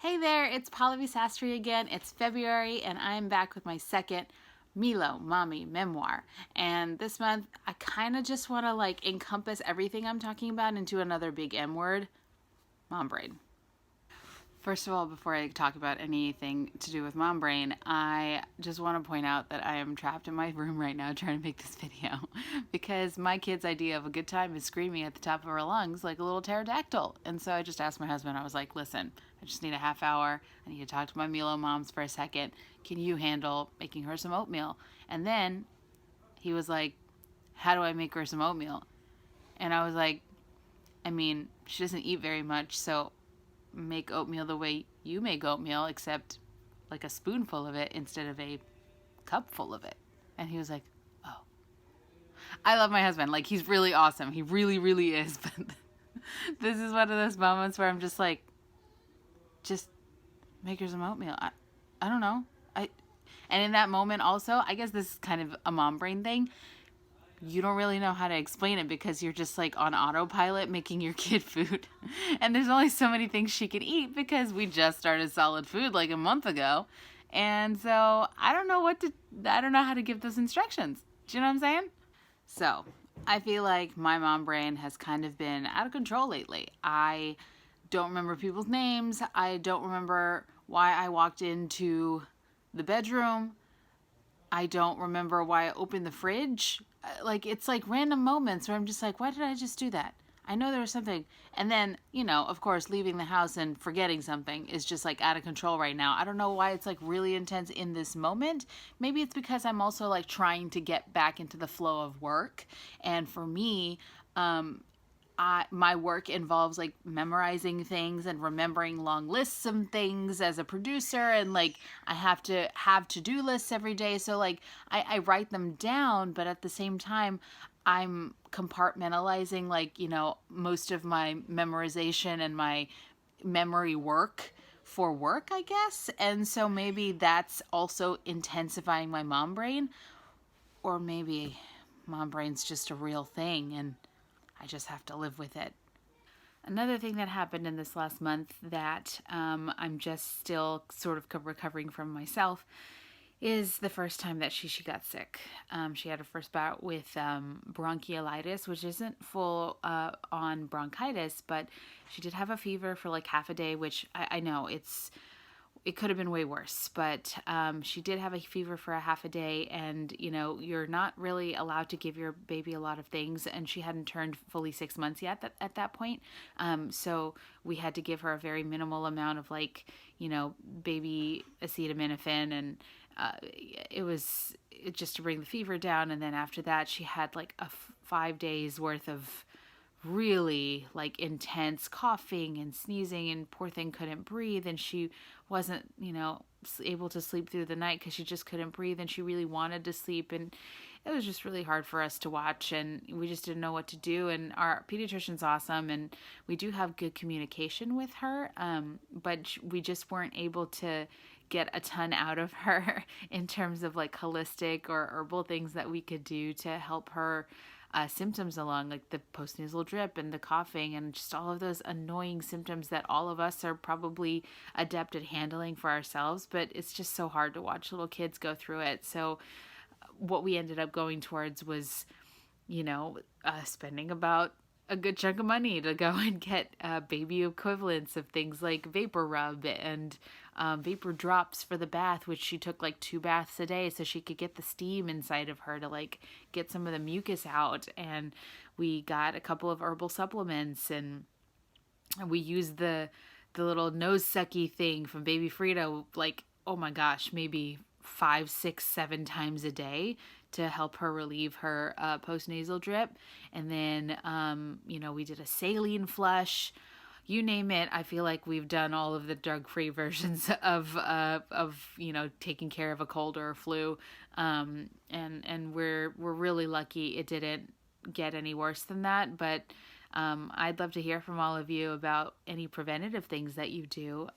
Hey there, it's Pallavi Sastry again. It's February and I'm back with my second MiLOWE Mommy memoir. And this month I kind of just want to encompass everything I'm talking about into another big M word, mom brain. First of all, before I talk about anything to do with mom brain, I just want to point out that I am trapped in my room right now trying to make this video because my kid's idea of a good time is screaming at the top of her lungs like a little pterodactyl. And so I just asked my husband, I was like, listen, I just need a half hour. I need to talk to my MiLOWE moms for a second. Can you handle making her some oatmeal? And then he was like, how do I make her some oatmeal? And I was like, I mean, she doesn't eat very much, so make oatmeal the way you make oatmeal, except like a spoonful of it instead of a cupful of it. And he was like, oh. I love my husband. Like, he's really awesome. He really, really is. But this is one of those moments where I'm just like, just make her some oatmeal. I don't know. And in that moment also, I guess this is kind of a mom brain thing. You don't really know how to explain it because you're just like on autopilot making your kid food. And there's only so many things she can eat because we just started solid food like a month ago. And so I don't know how to give those instructions. Do you know what I'm saying? So I feel like my mom brain has kind of been out of control lately. I don't remember people's names. I don't remember why I walked into the bedroom. I don't remember why I opened the fridge. It's like random moments where I'm just like, why did I just do that? I know there was something. And then, of course, leaving the house and forgetting something is just like out of control right now. I don't know why it's like really intense in this moment. Maybe it's because I'm also like trying to get back into the flow of work. And for me, my work involves like memorizing things and remembering long lists of things as a producer, and like I have to have to-do lists every day, so like I write them down, but at the same time I'm compartmentalizing most of my memorization and my memory work for work, I guess. And so maybe that's also intensifying my mom brain, or maybe mom brain's just a real thing and I just have to live with it. Another thing that happened in this last month that I'm just still sort of recovering from myself is the first time that she got sick. She had her first bout with bronchiolitis, which isn't full on bronchitis, but she did have a fever for like half a day, which I know it could have been way worse, but she did have a fever for a half a day, and you're not really allowed to give your baby a lot of things, and she hadn't turned fully 6 months yet at that point. So we had to give her a very minimal amount of baby acetaminophen, and it was just to bring the fever down. And then after that she had like a 5 days worth of really like intense coughing and sneezing, and poor thing couldn't breathe, and she wasn't able to sleep through the night because she just couldn't breathe, and she really wanted to sleep, and it was just really hard for us to watch, and we just didn't know what to do. And our pediatrician's awesome, and we do have good communication with her, but we just weren't able to get a ton out of her in terms of like holistic or herbal things that we could do to help her symptoms along, like the postnasal drip and the coughing and just all of those annoying symptoms that all of us are probably adept at handling for ourselves, but it's just so hard to watch little kids go through it. So what we ended up going towards was, spending about a good chunk of money to go and get baby equivalents of things like vapor rub and vapor drops for the bath, which she took like 2 baths a day so she could get the steam inside of her to like get some of the mucus out. And we got a couple of herbal supplements, and we used the little nose sucky thing from Baby Frida, like, oh my gosh, maybe 5, 6, 7 times a day to help her relieve her postnasal drip. And then, we did a saline flush. You name it. I feel like we've done all of the drug-free versions of taking care of a cold or a flu. And we're really lucky it didn't get any worse than that. But I'd love to hear from all of you about any preventative things that you do.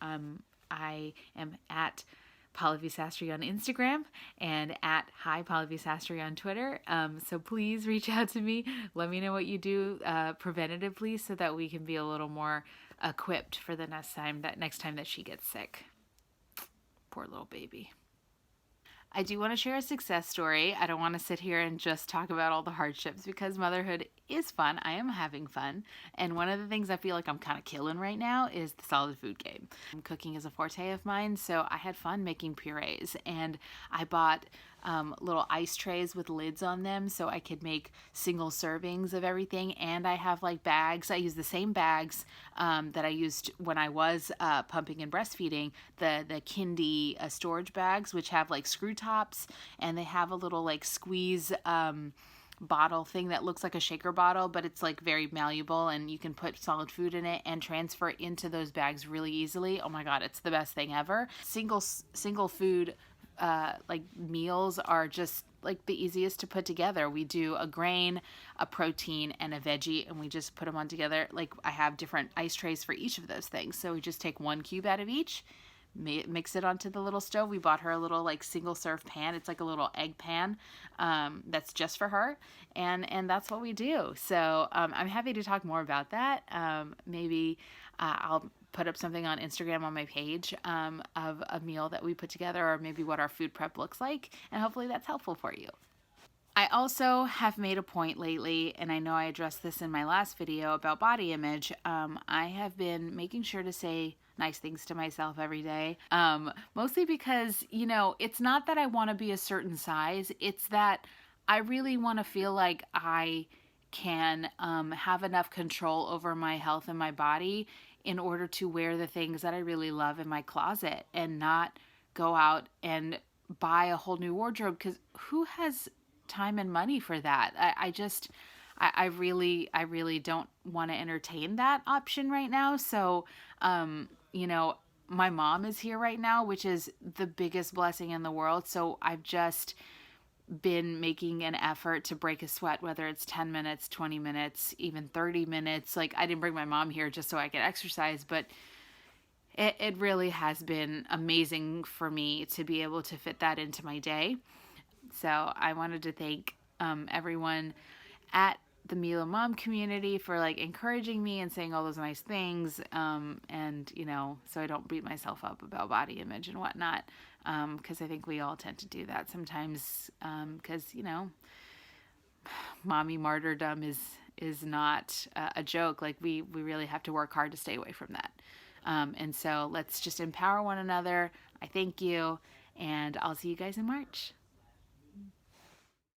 I am at Pallavi Sastry on Instagram and at Hi Pallavi Sastry on Twitter. So please reach out to me. Let me know what you do preventatively so that we can be a little more equipped for the next time that she gets sick. Poor little baby. I do want to share a success story. I don't want to sit here and just talk about all the hardships because motherhood is fun. I am having fun. And one of the things I feel like I'm kind of killing right now is the solid food game. Cooking is a forte of mine, so I had fun making purees. And I bought little ice trays with lids on them so I could make single servings of everything. And I have like bags. I use the same bags that I used when I was pumping and breastfeeding, the Kindy storage bags, which have like screw tops, and they have a little like squeeze bottle thing that looks like a shaker bottle, but it's like very malleable, and you can put solid food in it and transfer it into those bags really easily. Oh my god, it's the best thing ever. Single food like meals are just like the easiest to put together. We do a grain, a protein, and a veggie, and we just put them on together. Like I have different ice trays for each of those things, so we just take one cube out of each, mix it onto the little stove. We bought her a little like single serve pan. It's like a little egg pan that's just for her, and that's what we do. So I'm happy to talk more about that. Maybe I'll put up something on Instagram on my page of a meal that we put together, or maybe what our food prep looks like, and hopefully that's helpful for you. I also have made a point lately, and I know I addressed this in my last video about body image. I have been making sure to say nice things to myself every day, mostly because, you know, it's not that I want to be a certain size, it's that I really want to feel like I can have enough control over my health and my body in order to wear the things that I really love in my closet and not go out and buy a whole new wardrobe, because who has time and money for that? I really don't want to entertain that option right now. So, you know, my mom is here right now, which is the biggest blessing in the world. So I've just been making an effort to break a sweat, whether it's 10 minutes, 20 minutes, even 30 minutes. Like I didn't bring my mom here just so I could exercise, but it really has been amazing for me to be able to fit that into my day. So I wanted to thank everyone at the MiLOWE mom community for like encouraging me and saying all those nice things, and you know, so I don't beat myself up about body image and whatnot, because I think we all tend to do that sometimes, because you know, mommy martyrdom is not a joke. Like we really have to work hard to stay away from that, and so let's just empower one another. I thank you, and I'll see you guys in March.